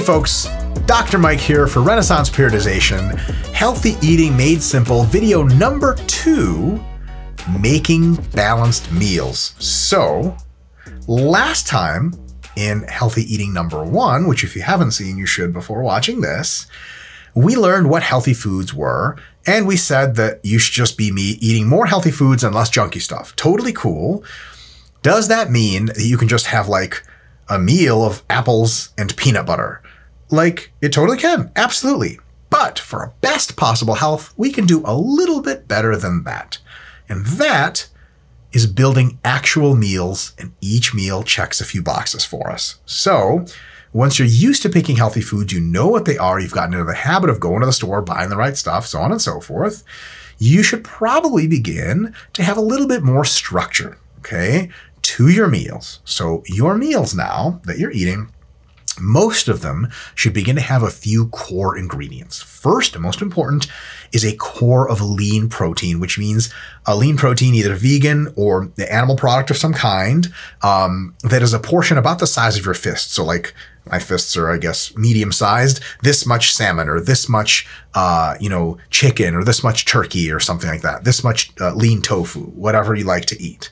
folks, Dr. Mike here for Renaissance Periodization, Healthy Eating Made Simple, video number 2, Making Balanced Meals. So, last time in Healthy Eating number 1, which if you haven't seen, you should before watching this, we learned what healthy foods were, and we said that you should just be eating more healthy foods and less junky stuff. Totally cool. Does that mean that you can just have like a meal of apples and peanut butter? Like, it totally can, absolutely. But for our best possible health, we can do a little bit better than that. And that is building actual meals, and each meal checks a few boxes for us. So once you're used to picking healthy foods, you know what they are, you've gotten into the habit of going to the store, buying the right stuff, so on and so forth, you should probably begin to have a little bit more structure, okay, to your meals. So your meals now that you're eating, most of them should begin to have a few core ingredients. First, and most important, is a core of lean protein, which means a lean protein, either vegan or the animal product of some kind, that is a portion about the size of your fist. So like my fists are, I guess, medium-sized, this much salmon or this much, chicken or this much turkey or something like that, this much lean tofu, whatever you like to eat.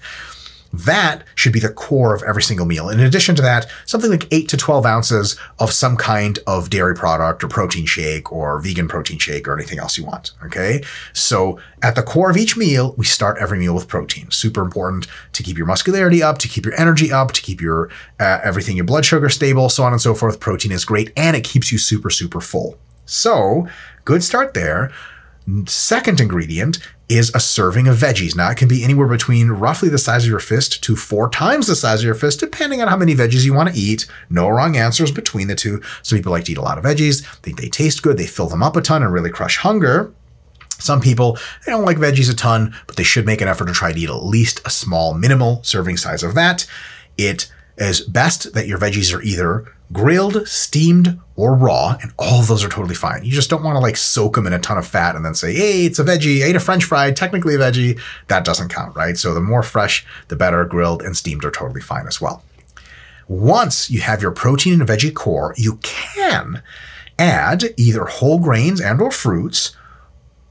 That should be the core of every single meal. In addition to that, something like 8 to 12 ounces of some kind of dairy product or protein shake or vegan protein shake or anything else you want, okay? So at the core of each meal, we start every meal with protein. Super important to keep your muscularity up, to keep your energy up, to keep your everything, your blood sugar stable, so on and so forth. Protein is great, and it keeps you super, super full. So good start there. Second ingredient is a serving of veggies. Now, it can be anywhere between roughly the size of your fist to 4 times the size of your fist, depending on how many veggies you want to eat. No wrong answers between the two. Some people like to eat a lot of veggies. Think they taste good. They fill them up a ton and really crush hunger. Some people, they don't like veggies a ton, but they should make an effort to try to eat at least a small, minimal serving size of that. It is best that your veggies are either grilled, steamed, or raw, and all of those are totally fine. You just don't want to like soak them in a ton of fat and then say, hey, it's a veggie, I ate a French fry, technically a veggie. That doesn't count, right? So the more fresh, the better. Grilled and steamed are totally fine as well. Once you have your protein and veggie core, you can add either whole grains and or fruits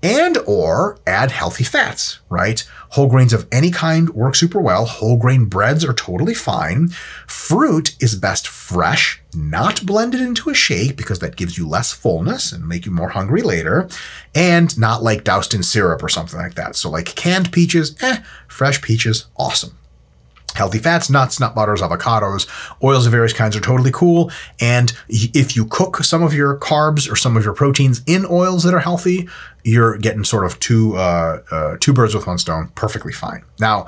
and or add healthy fats, right? Whole grains of any kind work super well. Whole grain breads are totally fine. Fruit is best fresh, not blended into a shake because that gives you less fullness and make you more hungry later, and not like doused in syrup or something like that. So like canned peaches, fresh peaches, awesome. Healthy fats, nuts, nut butters, avocados, oils of various kinds are totally cool. And if you cook some of your carbs or some of your proteins in oils that are healthy, you're getting sort of two birds with one stone, perfectly fine. Now,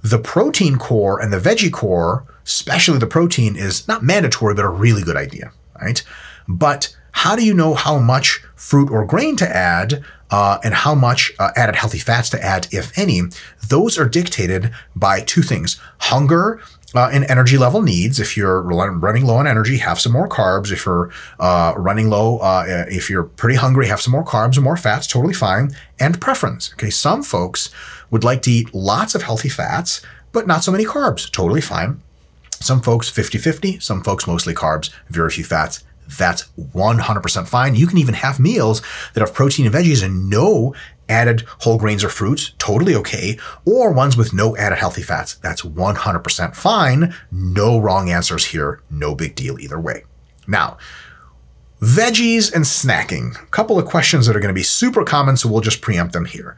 the protein core and the veggie core, especially the protein, is not mandatory, but a really good idea, right? But how do you know how much fruit or grain to add and how much added healthy fats to add, if any? Those are dictated by 2 things: hunger and energy level needs. If you're running low on energy, have some more carbs. If you're running low, if you're pretty hungry, have some more carbs and more fats, totally fine. And preference. Okay, some folks would like to eat lots of healthy fats, but not so many carbs, totally fine. Some folks 50-50, some folks mostly carbs, very few fats. That's 100% fine. You can even have meals that have protein and veggies and no added whole grains or fruits, totally okay, or ones with no added healthy fats. That's 100% fine. No wrong answers here. No big deal either way. Now, veggies and snacking. A couple of questions that are going to be super common, so we'll just preempt them here.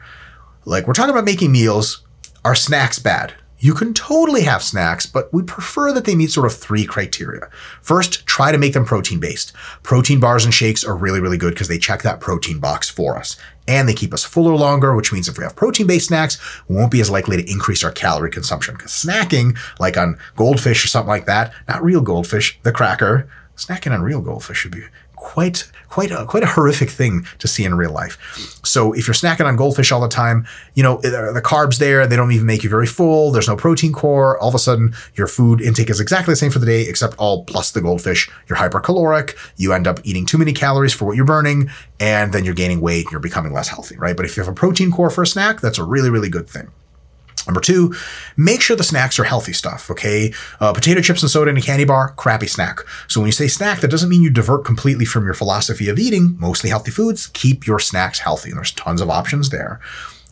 Like, we're talking about making meals. Are snacks bad? You can totally have snacks, but we prefer that they meet sort of 3 criteria. First, try to make them protein-based. Protein bars and shakes are really, really good because they check that protein box for us. And they keep us fuller longer, which means if we have protein-based snacks, we won't be as likely to increase our calorie consumption. Because snacking, like on goldfish or something like that, not real goldfish, the cracker, snacking on real goldfish should be quite a horrific thing to see in real life. So if you're snacking on goldfish all the time, the carbs there, they don't even make you very full. There's no protein core. All of a sudden, your food intake is exactly the same for the day, except all plus the goldfish. You're hypercaloric. You end up eating too many calories for what you're burning, and then you're gaining weight. You're becoming less healthy, right? But if you have a protein core for a snack, that's a really, really good thing. Number 2, make sure the snacks are healthy stuff, okay? Potato chips and soda in a candy bar, crappy snack. So when you say snack, that doesn't mean you divert completely from your philosophy of eating mostly healthy foods. Keep your snacks healthy, and there's tons of options there.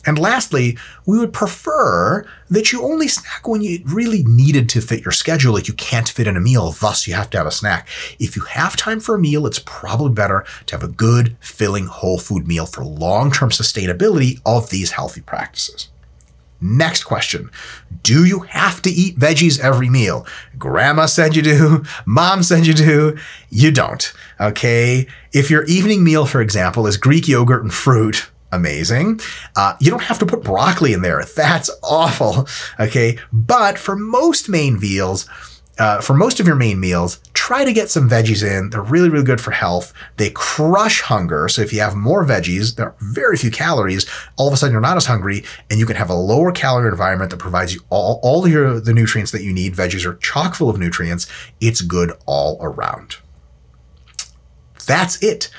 And lastly, we would prefer that you only snack when you really needed to fit your schedule, like you can't fit in a meal, thus you have to have a snack. If you have time for a meal, it's probably better to have a good, filling, whole food meal for long-term sustainability of these healthy practices. Next question. Do you have to eat veggies every meal? Grandma said you do. Mom said you do. You don't, okay? If your evening meal, for example, is Greek yogurt and fruit, amazing. You don't have to put broccoli in there. That's awful, okay? But for most main meals, for most of your main meals, try to get some veggies in. They're really, really good for health. They crush hunger. So if you have more veggies, there are very few calories. All of a sudden, you're not as hungry, and you can have a lower calorie environment that provides you all the nutrients that you need. Veggies are chock full of nutrients. It's good all around. That's it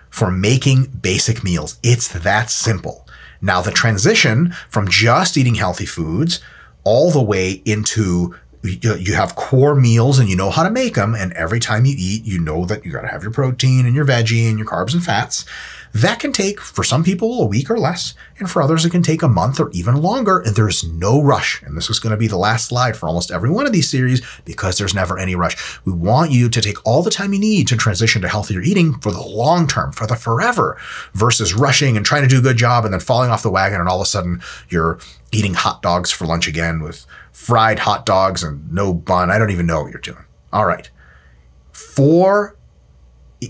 for making basic meals. It's that simple. Now, the transition from just eating healthy foods all the way into you have core meals and you know how to make them, and every time you eat, you know that you got to have your protein and your veggie and your carbs and fats. That can take, for some people, a week or less, and for others, it can take a month or even longer, and there's no rush. And this is going to be the last slide for almost every one of these series because there's never any rush. We want you to take all the time you need to transition to healthier eating for the long term, for the forever, versus rushing and trying to do a good job and then falling off the wagon, and all of a sudden you're eating hot dogs for lunch again with fried hot dogs and no bun. I don't even know what you're doing. All right.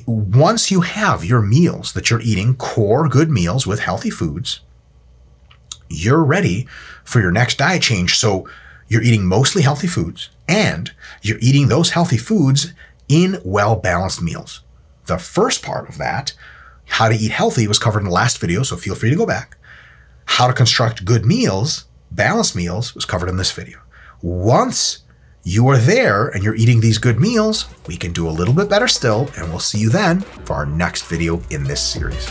Once you have your meals that you're eating, core good meals with healthy foods, you're ready for your next diet change. So you're eating mostly healthy foods, and you're eating those healthy foods in well-balanced meals. The first part of that, how to eat healthy, was covered in the last video, so feel free to go back. How to construct good meals, balanced meals, was covered in this video. Once you are there and you're eating these good meals, we can do a little bit better still, and we'll see you then for our next video in this series.